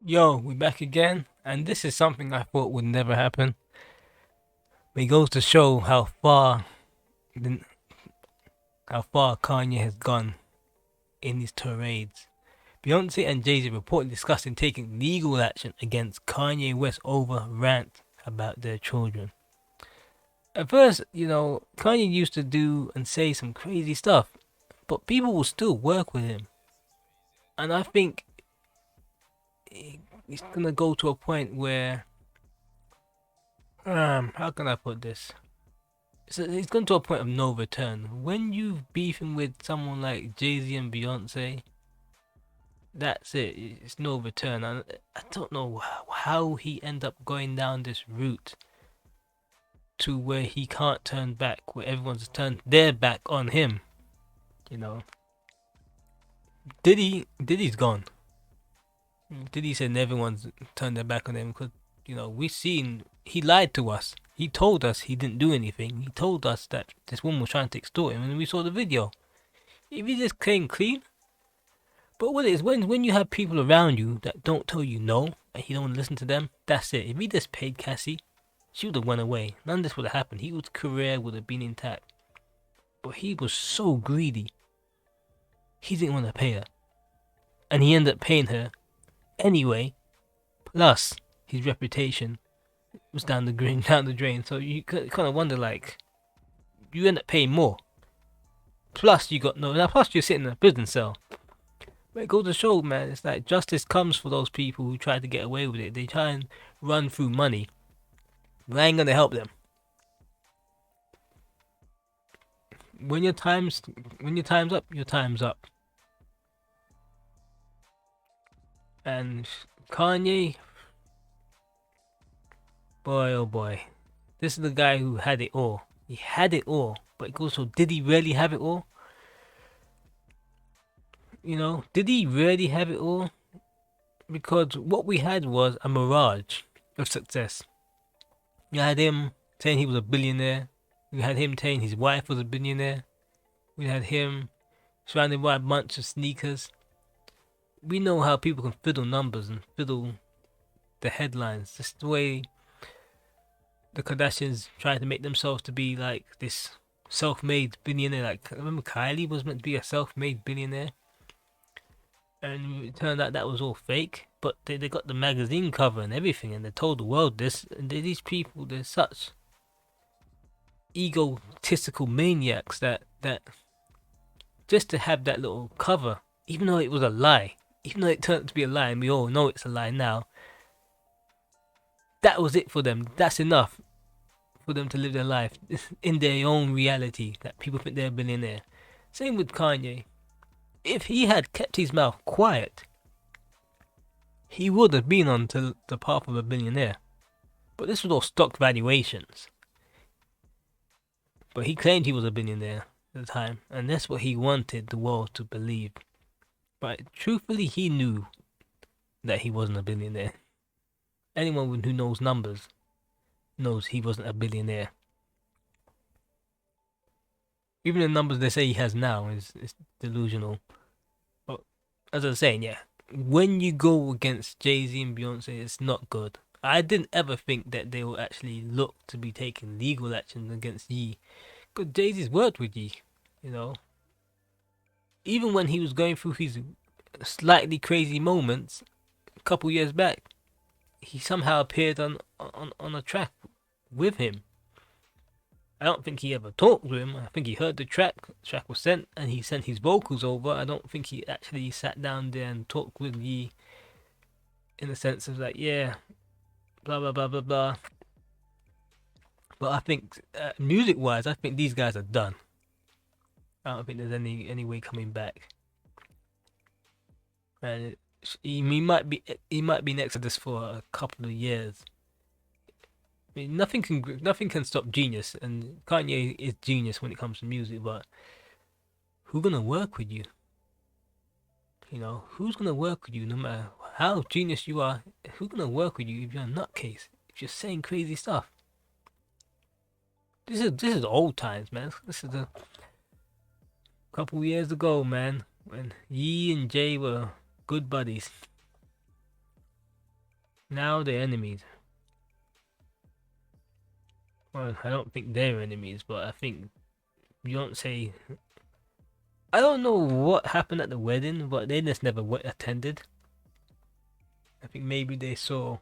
Yo, we back again, and this is something I thought would never happen. But it goes to show the- how far Kanye has gone in these tirades. Beyoncé and Jay-Z reportedly discussing taking legal action against Kanye West over rant about their children. At first, Kanye used to do and say some crazy stuff, but people will still work with him. And I think it's gonna go to a point where, how can I put this? So it's gone to a point of no return. When you beefing with someone like Jay-Z and Beyonce, that's it. It's no return. I don't know how he end up going down this route to where he can't turn back, where everyone's turned their back on him. You know, Diddy's gone. Diddy said everyone's turned their back on him because we've seen he lied to us. He told us he didn't do anything. He told us that this woman was trying to extort him, and we saw the video. If he just came clean, but what it is when you have people around you that don't tell you no and you don't want to listen to them, that's it. If he just paid Cassie, she would have went away. None of this would have happened. His career would have been intact. But he was so greedy. He didn't want to pay her, and he ended up paying her anyway. Plus, his reputation was down the drain. Down the drain. So you kind of wonder, like, you end up paying more. Plus, you got no. Now, plus, you're sitting in a prison cell. But it goes to show, man, it's like justice comes for those people who try to get away with it. They try and run through money. I ain't gonna help them. When your time's up, your time's up. And Kanye, boy oh boy, this is the guy who had it all. He had it all, but it goes so did he really have it all? Did he really have it all? Because what we had was a mirage of success. You had him saying he was a billionaire. We had him saying his wife was a billionaire. We had him surrounded by a bunch of sneakers. We know how people can fiddle numbers and fiddle the headlines. Just the way the Kardashians tried to make themselves to be like this self-made billionaire. Like, I remember Kylie was meant to be a self-made billionaire, and it turned out that was all fake. But they got the magazine cover and everything, and they told the world this. And these people, they're such egotistical maniacs that just to have that little cover, even though it was a lie, even though it turned out to be a lie, and we all know it's a lie now, that was it for them. That's enough for them to live their life in their own reality that people think they're a billionaire. Same with Kanye. If he had kept his mouth quiet, he would have been on to the path of a billionaire. But this was all stock valuations. But he claimed he was a billionaire at the time, and that's what he wanted the world to believe. But truthfully, he knew that he wasn't a billionaire. Anyone who knows numbers knows he wasn't a billionaire. Even the numbers they say he has now is delusional. But as I was saying, yeah, when you go against Jay-Z and Beyonce, it's not good. I didn't ever think that they will actually look to be taking legal action against Ye. Because Jay-Z's worked with Ye, you know. Even when he was going through his slightly crazy moments a couple years back, he somehow appeared on a track with him. I don't think he ever talked to him. I think he heard the track. The track was sent, and he sent his vocals over. I don't think he actually sat down there and talked with Ye in the sense of like, yeah, blah blah blah blah blah. But I think music-wise, I think these guys are done. I don't think there's any way coming back. And he might be next to this for a couple of years. I mean, nothing can stop genius, and Kanye is genius when it comes to music. But who's gonna work with you? Who's gonna work with you? No matter how genius you are, who's gonna work with you if you're a nutcase? If you're saying crazy stuff. This is old times, man. This is a couple years ago, man, when Ye and Jay were good buddies. Now they're enemies. Well, I don't think they're enemies, but I think Beyonce. I don't know what happened at the wedding, but they just never attended. I think maybe they saw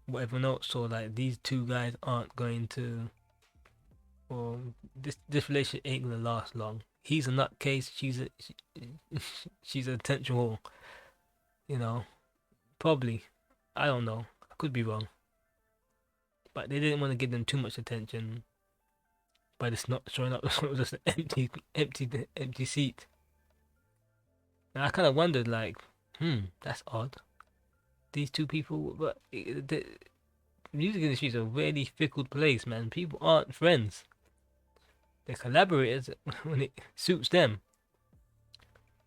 what everyone else saw, like these two guys aren't going to, or this relationship ain't gonna last long. He's a nutcase. She's a potential, you know, probably. I don't know. I could be wrong, but they didn't want to give them too much attention by just not showing up. It was just an empty seat. And I kind of wondered, like, that's odd. These two people, but the music industry is a really fickle place, man. People aren't friends. They're collaborators when it suits them.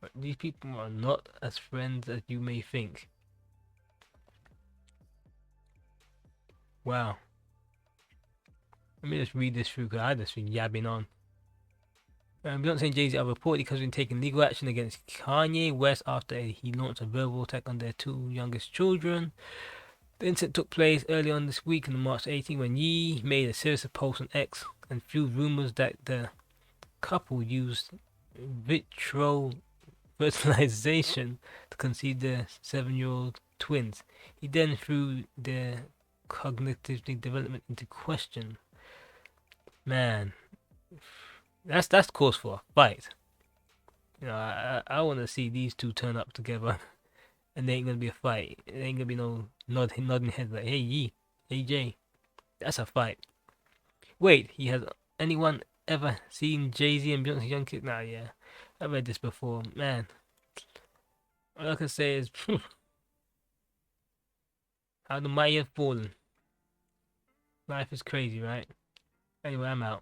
But these people are not as friends as you may think. Wow. Let me just read this through because I just been yabbing on. Beyoncé and Jay-Z are reportedly been taking legal action against Kanye West after he launched a verbal attack on their two youngest children. The incident took place early on this week on March 18 when Ye made a series of posts on X and fueled rumors that the couple used vitro fertilization to conceive their 7-year-old twins. He then threw their cognitive development into question. Man, that's cause for a fight. You know, I want to see these two turn up together, and there ain't gonna be a fight. There ain't gonna be no nodding heads like, hey Yee, hey Jay, that's a fight. Wait, he has anyone ever seen Jay-Z and Beyonce young kid? Nah, yeah, I read this before. Man, all I can say is, how the mighty have fallen. Life is crazy, right? Anyway, I'm out.